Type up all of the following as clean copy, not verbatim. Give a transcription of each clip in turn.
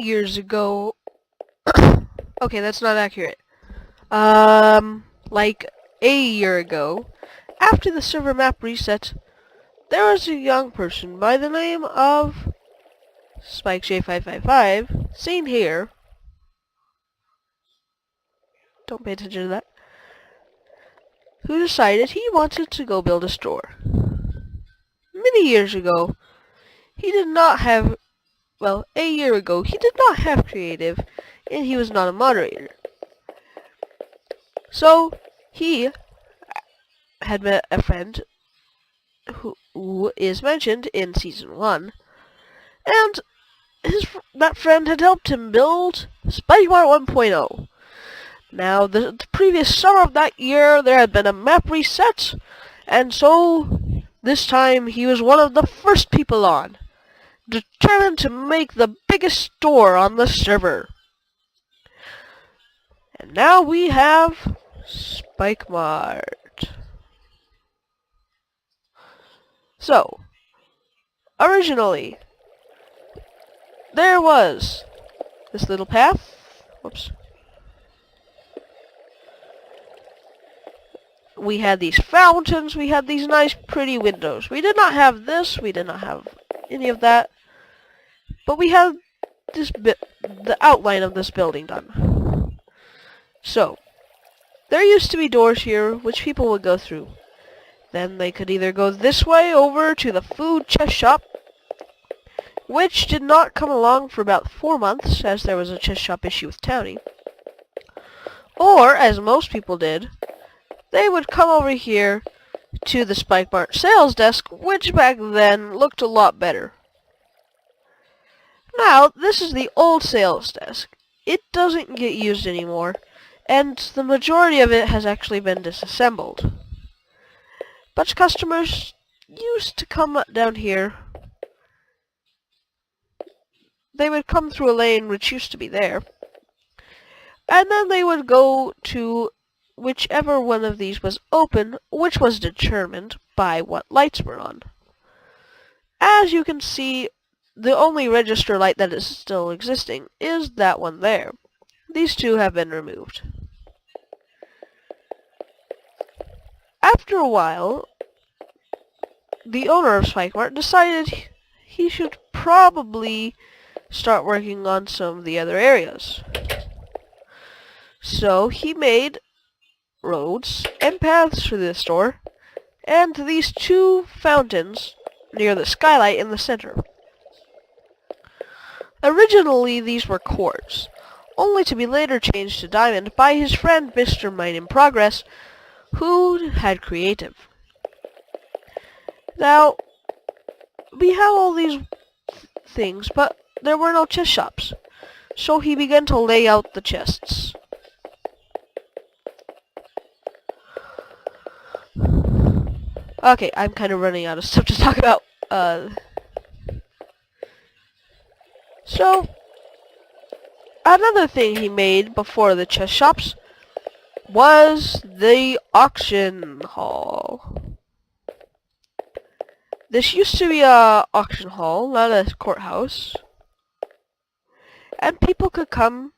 years ago... Okay, that's not accurate. Like a year ago, after the server map reset, there was a young person by the name of SpikeJ555, seen here. Don't pay attention to that. Who decided he wanted to go build a store. Many years ago, he did not have... Well, a year ago, he did not have creative, and he was not a moderator. So, he had met a friend who is mentioned in Season 1, and that friend had helped him build Spikemart 1.0. Now, the previous summer of that year, there had been a map reset, and so this time he was one of the first people on, determined to make the biggest store on the server. And now we have Spikemart. So, originally, there was this little path. Whoops. We had these fountains, we had these nice pretty windows. We did not have this, we did not have any of that. But we had this the outline of this building done. So, there used to be doors here which people would go through. Then they could either go this way over to the food chest shop, which did not come along for about 4 months as there was a chest shop issue with Townie. Or, as most people did, they would come over here to the Spikemart sales desk, which back then looked a lot better. Now, this is the old sales desk. It doesn't get used anymore, and the majority of it has actually been disassembled. But customers used to come down here. They would come through a lane which used to be there, and then they would go to whichever one of these was open, which was determined by what lights were on. As you can see, the only register light that is still existing is that one there. These two have been removed. After a while, the owner of Spikemart decided he should probably start working on some of the other areas. So he made roads and paths through the store, and these two fountains near the skylight in the center. Originally these were quartz, only to be later changed to diamond by his friend Mr. Mine in Progress, who had creative. Now, we have all these things, but there were no chest shops, so he began to lay out the chests. Okay, I'm kind of running out of stuff to talk about. So, another thing he made before the chest shops was the auction hall. This used to be a auction hall, not a courthouse. And people could come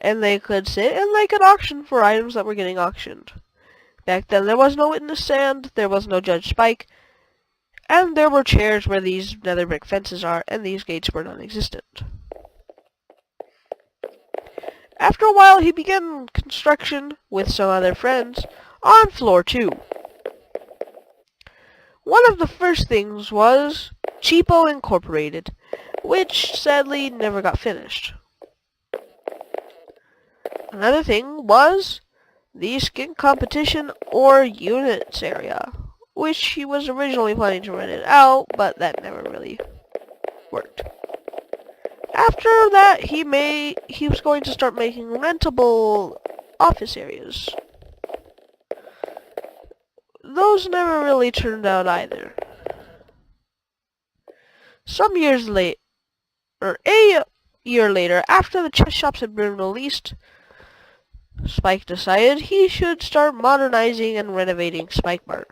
and they could sit and they could auction for items that were getting auctioned. Back then there was no witness stand, there was no Judge Spike, and there were chairs where these nether brick fences are, and these gates were non-existent. After a while he began construction with some other friends on floor 2. One of the first things was Cheapo Incorporated, which sadly never got finished. Another thing was the skin competition or units area, which he was originally planning to rent it out, but that never really worked. After that, he was going to start making rentable office areas. Those never really turned out either. Some years later, or a year later, after the chest shops had been released, Spike decided he should start modernizing and renovating Spikemart.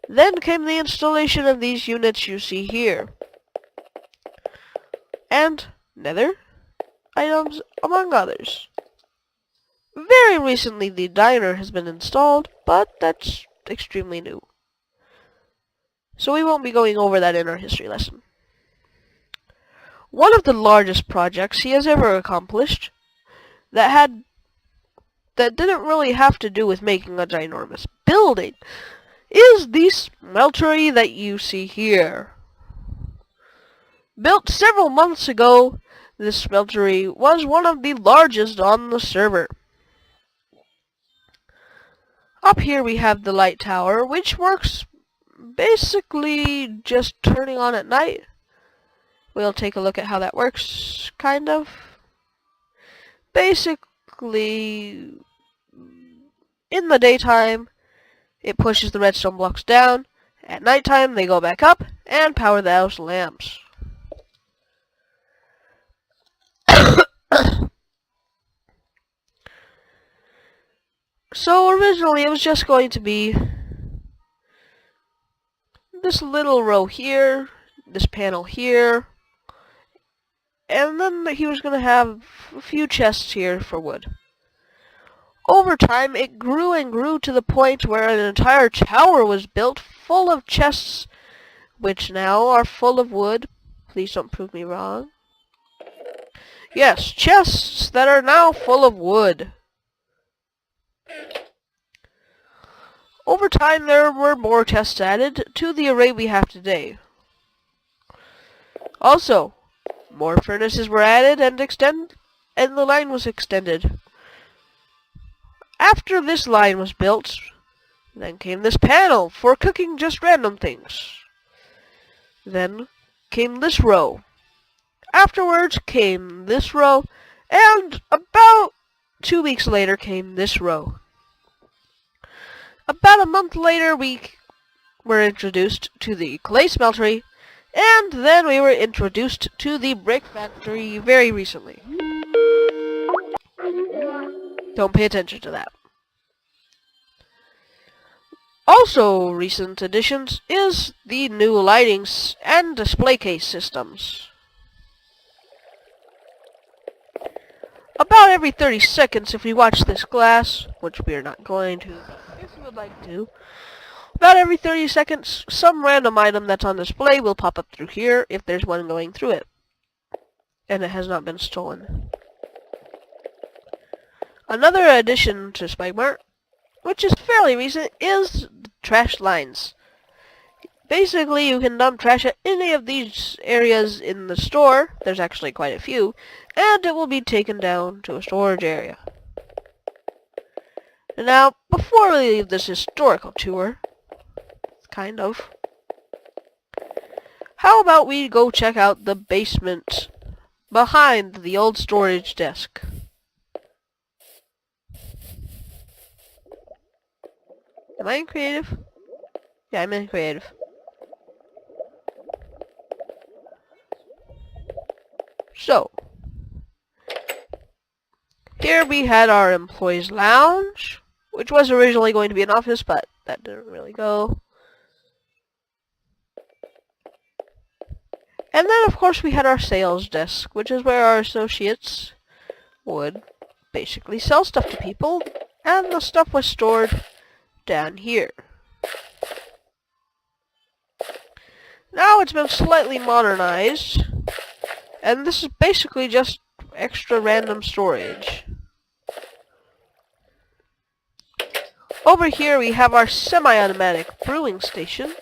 Then came the installation of these units you see here. And nether items, among others. Very recently the diner has been installed, but that's extremely new. So we won't be going over that in our history lesson. One of the largest projects he has ever accomplished that didn't really have to do with making a ginormous building is the smeltery that you see here. Built several months ago, this smeltery was one of the largest on the server. Up here we have the light tower, which works basically just turning on at night. We'll take a look at how that works, kind of. Basically, in the daytime, it pushes the redstone blocks down. At nighttime, they go back up and power the house lamps. So originally, it was just going to be this little row here, this panel here, and then he was going to have a few chests here for wood. Over time, it grew and grew to the point where an entire tower was built full of chests, which now are full of wood. Please don't prove me wrong. Yes, chests that are now full of wood. Over time, there were more chests added to the array we have today. Also, more furnaces were added and the line was extended. After this line was built, then came this panel for cooking just random things. Then came this row. Afterwards came this row, and about 2 weeks later came this row. About a month later, we were introduced to the clay smeltery, and then we were introduced to the brick factory very recently. Don't pay attention to that. Also recent additions is the new lightings and display case systems. About every 30 seconds, if we watch this glass, which we are not going to, but if you would like to, about every 30 seconds, some random item that's on display will pop up through here if there's one going through it, and it has not been stolen. Another addition to Spikemart, which is fairly recent, is trash lines. Basically, you can dump trash at any of these areas in the store, there's actually quite a few, and it will be taken down to a storage area. Now, before we leave this historical tour, kind of, how about we go check out the basement behind the old storage desk? Am I in creative? Yeah, I'm in creative. So, here we had our employees' lounge, which was originally going to be an office, but that didn't really go. And then, of course, we had our sales desk, which is where our associates would basically sell stuff to people, and the stuff was stored down here. Now it's been slightly modernized, and this is basically just extra random storage. Over here we have our semi-automatic brewing station,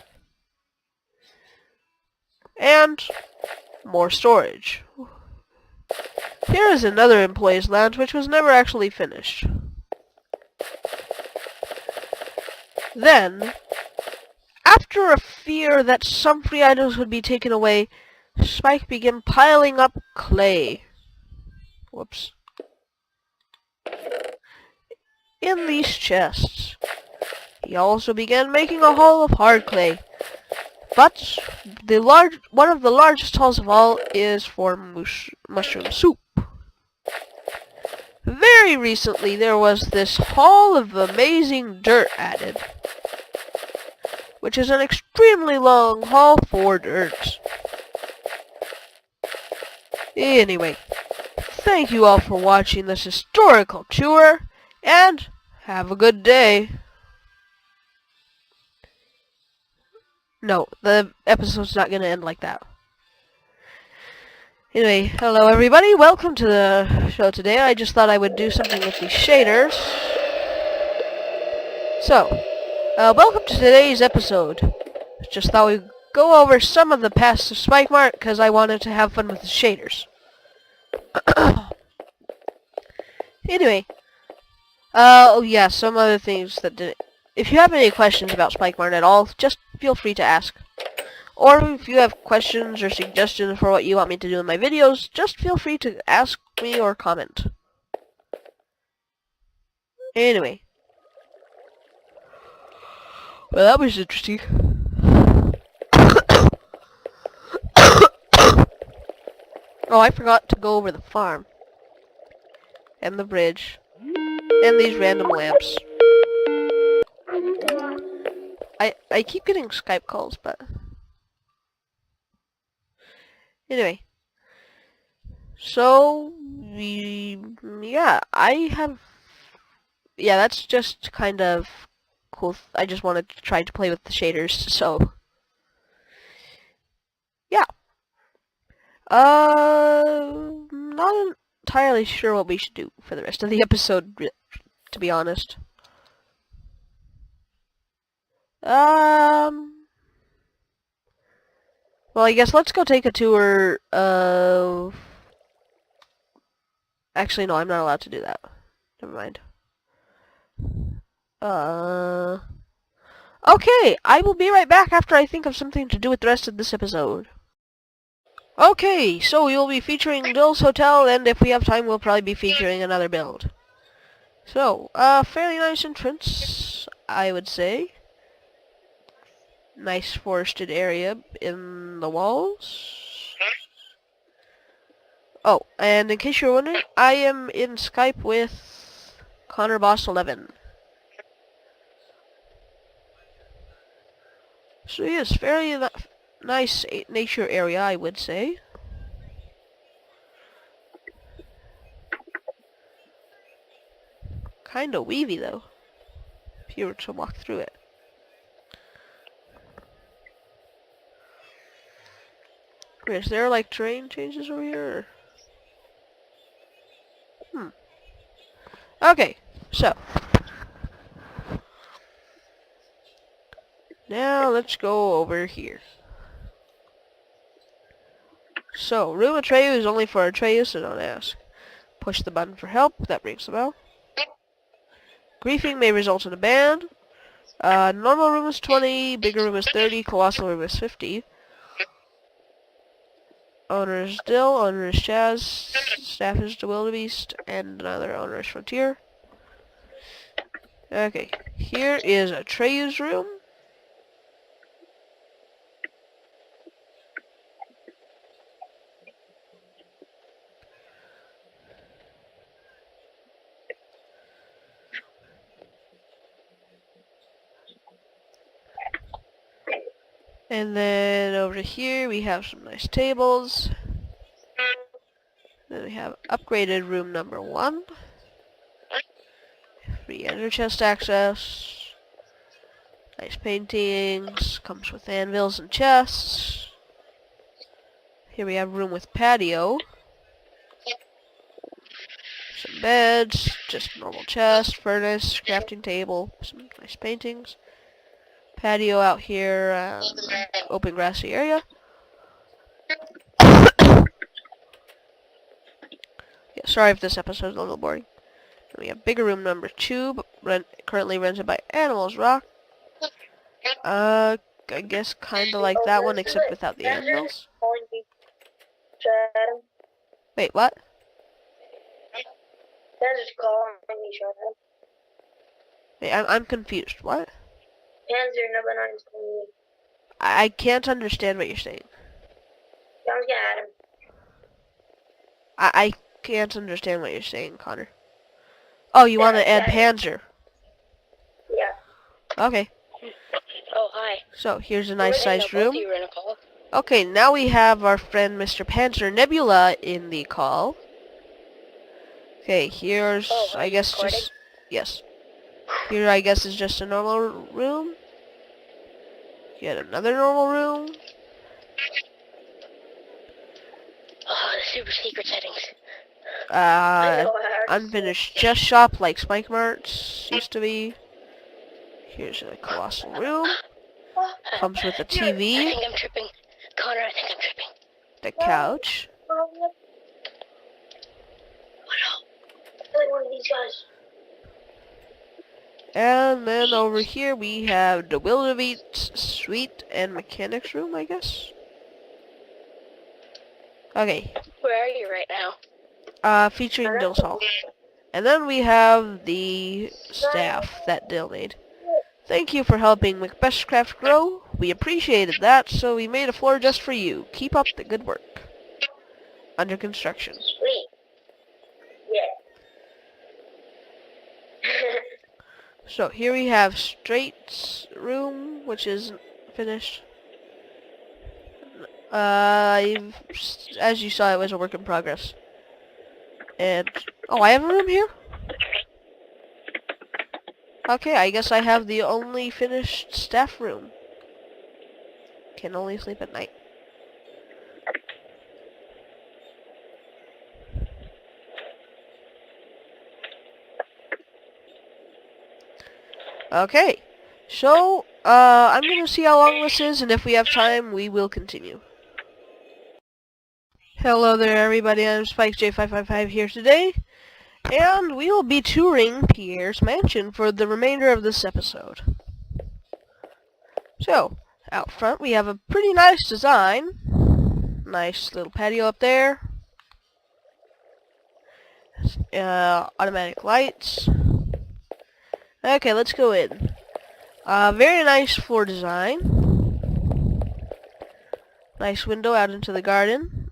and more storage. Here is another employee's lounge, which was never actually finished. Then, after a fear that some free items would be taken away, Spike began piling up clay. Whoops. In these chests. He also began making a haul of hard clay. But one of the largest hauls of all is for mushroom soup. Very recently there was this haul of amazing dirt added, which is an extremely long haul for dirt. Anyway, thank you all for watching this historical tour, and have a good day. No, the episode's not going to end like that. Anyway, hello everybody, welcome to the show today. I just thought I would do something with these shaders. So, welcome to today's episode. Just thought we'd go over some of the past of Spikemart, because I wanted to have fun with the shaders. Anyway, oh yeah, some other things that didn't... If you have any questions about Spikemart at all, just feel free to ask. Or if you have questions or suggestions for what you want me to do in my videos, just feel free to ask me or comment. Anyway. Well, that was interesting. Oh, I forgot to go over the farm. And the bridge. And these random lamps. I keep getting Skype calls, but... Anyway. So, yeah, yeah, that's just kind of cool. I just wanted to try to play with the shaders, so... Yeah. Not entirely sure what we should do for the rest of the episode, to be honest. Well, I guess let's go take a tour of... Actually, no, I'm not allowed to do that. Never mind. Okay, I will be right back after I think of something to do with the rest of this episode. Okay, so we'll be featuring Dills Hotel, and if we have time, we'll probably be featuring another build. So, fairly nice entrance, I would say. Nice forested area in the walls. Oh, and in case you're wondering, I am in Skype with Connor Boss 11. So yes, fairly nice nature area, I would say. Kinda weavy though, if you were to walk through it. Is there like terrain changes over here? Or? Okay, so now let's go over here. So, room Atreyu is only for Atreyu, so don't ask. Push the button for help, that rings the bell. Griefing may result in a ban. Normal room is 20, bigger room is 30, colossal room is 50. Owner is Dill, owner is Chaz, staff is the Wildebeest, and another owner is Frontier. Okay, here is Atreyu's room. And then over here we have some nice tables. Then we have upgraded room number 1. Free ender chest access. Nice paintings. Comes with anvils and chests. Here we have room with patio. Some beds, just normal chest, furnace, crafting table, some nice paintings. Patio out here, open grassy area. Yeah, sorry if this episode is a little boring. And we have bigger room number 2, currently rented by Animals Rock. I guess kinda like that one, except without the animals. Wait, what? Wait, I'm confused. What? I can't understand what you're saying. I can't understand what you're saying, Connor. Oh, you want to add Panzer? Yeah. Okay. Oh, hi. So, here's a nice sized room. Okay, now we have our friend Mr. Panzer Nebula in the call. Okay, here's, I guess, just... Yes. Here, I guess, is just a normal room. Yet another normal room. Oh, the super secret settings. Unfinished chest shop like Spikemart used to be. Here's a colossal room. Comes with a I TV, think I'm tripping. Connor, I think I'm tripping. the couch, Oh no. I like one of these guys. and then over here we have the Wildebeest suite and mechanics room, I guess. Okay, Where are you right now? featuring Dills Hall. And then we have the staff that Dill made. Thank you for helping MCBestCraft grow. We appreciated that, so we made a floor just for you. Keep up the good work. Under construction. Sweet. Yeah. So here we have Straight's room, which is finished. As you saw, it was a work in progress. And, oh, I have a room here? Okay, I guess I have the only finished staff room. Can only sleep at night. Okay, so, I'm gonna see how long this is, and if we have time, we will continue. Hello there, everybody. I'm SpikeJ555 here today, and we will be touring Pierre's mansion for the remainder of this episode. So, out front we have a pretty nice design. Nice little patio up there. Automatic lights. Okay, let's go in. Very nice floor design. Nice window out into the garden.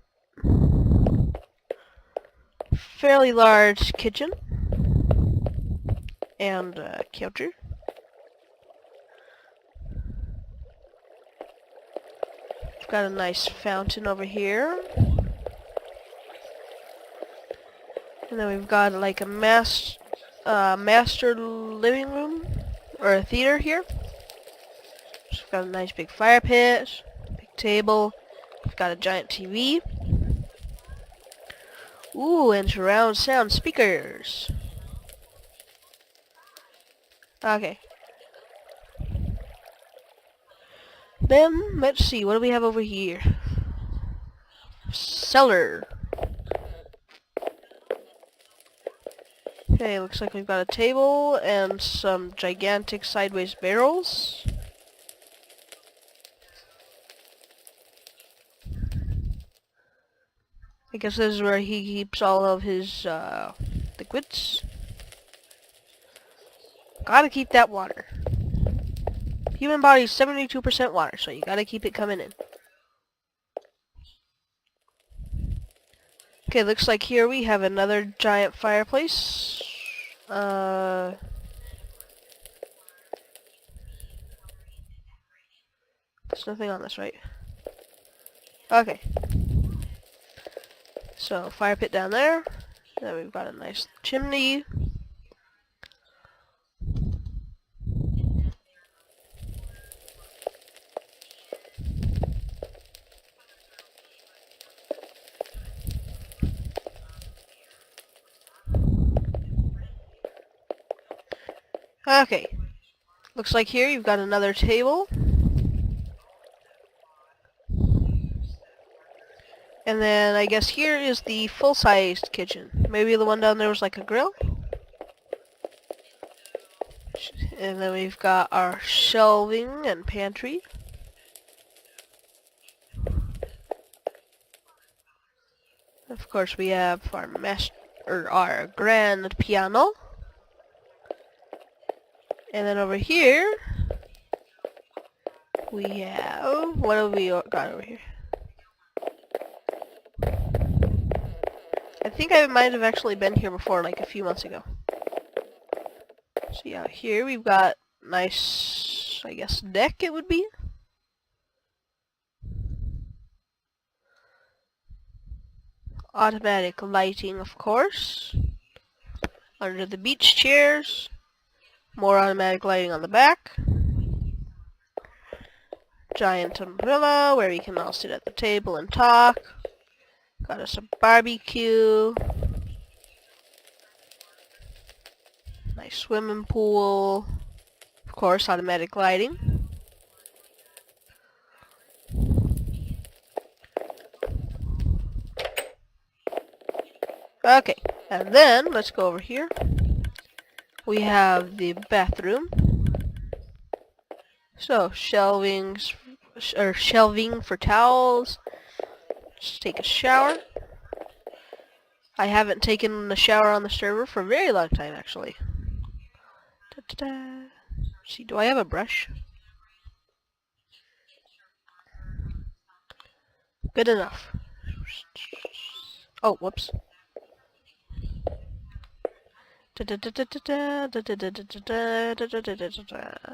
Fairly large kitchen. And counter. We've got a nice fountain over here. And then we've got like a master living room, or a theater here. So we've got a nice big fire pit, big table. We've got a giant TV. Ooh, and surround sound speakers. Okay. Then, let's see, what do we have over here? Cellar. Okay, looks like we've got a table and some gigantic sideways barrels. I guess this is where he keeps all of his liquids. Gotta keep that water. Human body's 72% water, so you gotta keep it coming in. Okay, looks like here we have another giant fireplace. There's nothing on this, right? Okay. So, fire pit down there. Then we've got a nice chimney. Okay. Looks like here you've got another table. And then I guess here is the full-sized kitchen. Maybe the one down there was like a grill. And then we've got our shelving and pantry. Of course we have our grand piano. And then over here we have, what have we got over here? I think I might have actually been here before, like a few months ago. So yeah, here we've got nice, I guess, deck it would be. Automatic lighting, of course. Under the beach chairs. More automatic lighting on the back. Giant umbrella where we can all sit at the table and talk. Got us a barbecue. Nice swimming pool. Of course, automatic lighting. Okay, and then let's go over here. We have the bathroom. So, shelving for towels. Just take a shower. I haven't taken a shower on the server for a very long time, actually. Da-da-da. See, do I have a brush? Good enough. Oh, whoops.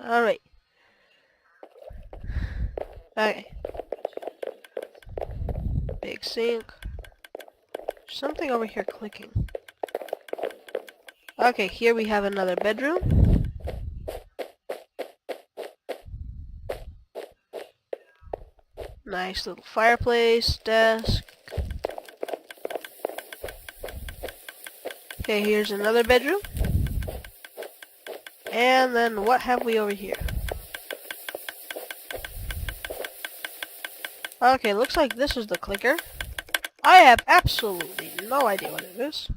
Alright. Okay. Big sink. Something over here clicking. Okay, here we have another bedroom. Nice little fireplace, desk. Okay, here's another bedroom. And then what have we over here? Okay, looks like this is the clicker. I have absolutely no idea what it is.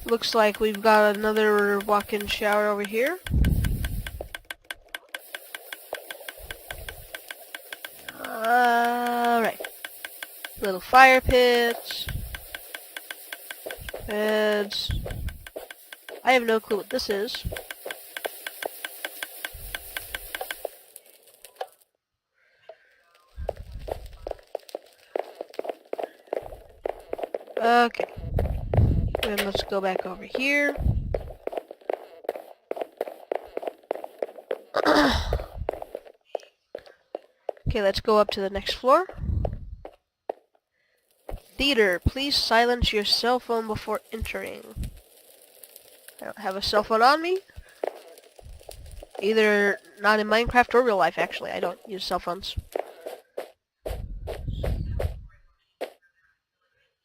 Looks like we've got another walk-in shower over here. Alright. Little fire pits. Beds. I have no clue what this is. Okay. And let's go back over here. Okay, let's go up to the next floor. Theater, please silence your cell phone before entering. I don't have a cell phone on me. Either not in Minecraft or real life, actually. I don't use cell phones.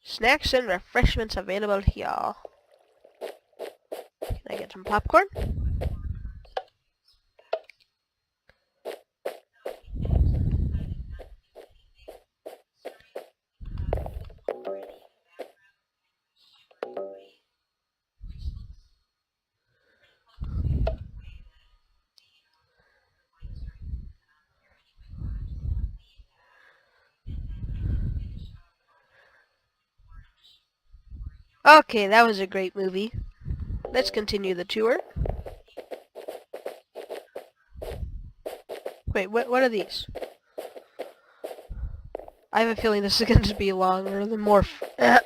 Snacks and refreshments available here. Can I get some popcorn? Okay, that was a great movie. Let's continue the tour. Wait, what are these? I have a feeling this is going to be longer than I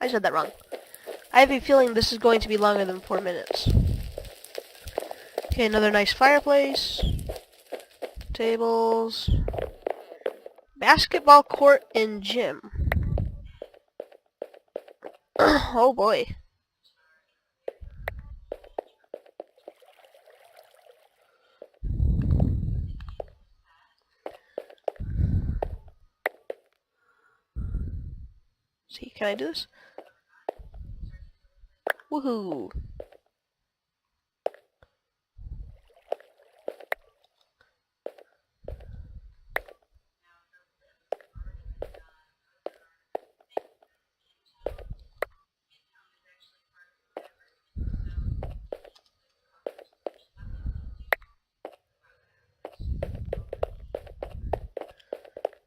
said that wrong. I have a feeling this is going to be longer than 4 minutes. Okay, another nice fireplace. Tables. Basketball court and gym. Oh boy. See, can I do this? Woohoo!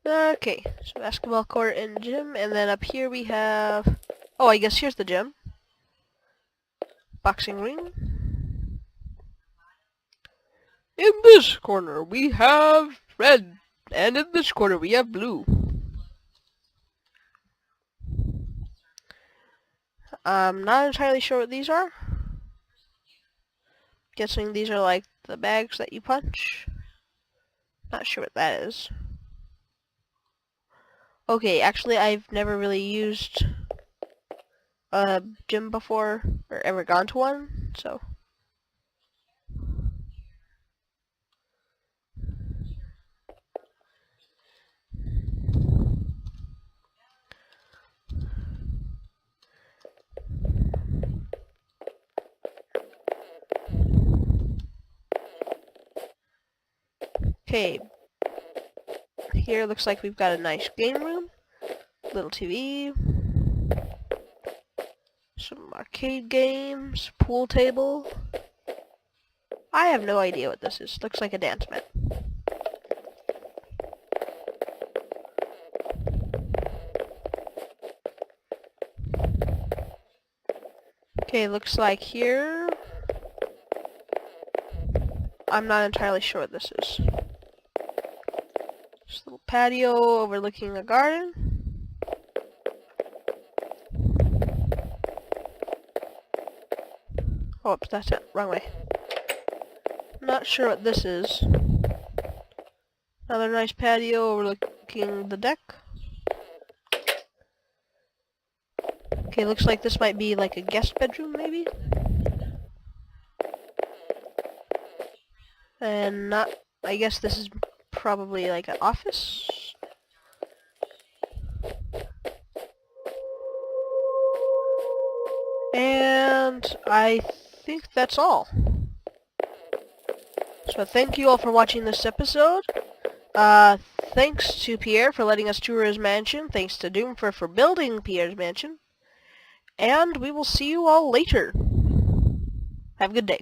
Okay, so basketball court and gym, and then up here we have... Oh, I guess here's the gym. Boxing ring. In this corner we have red, and in this corner we have blue. I'm not entirely sure what these are. Guessing these are like the bags that you punch. Not sure what that is. Okay, actually I've never really used a gym before, or ever gone to one, so. Okay, here looks like we've got a nice game room, little TV, some arcade games, pool table. I have no idea what this is. Looks like a dance mat. Okay, looks like here, I'm not entirely sure what this is. Just a little patio overlooking a garden. Oh, that's it. Wrong way. Not sure what this is. Another nice patio overlooking the deck. Okay, looks like this might be like a guest bedroom, maybe? And not... I guess this is probably like an office? And I think that's all. So thank you all for watching this episode. Thanks to Pierre for letting us tour his mansion. Thanks to Doom for building Pierre's mansion. And we will see you all later. Have a good day.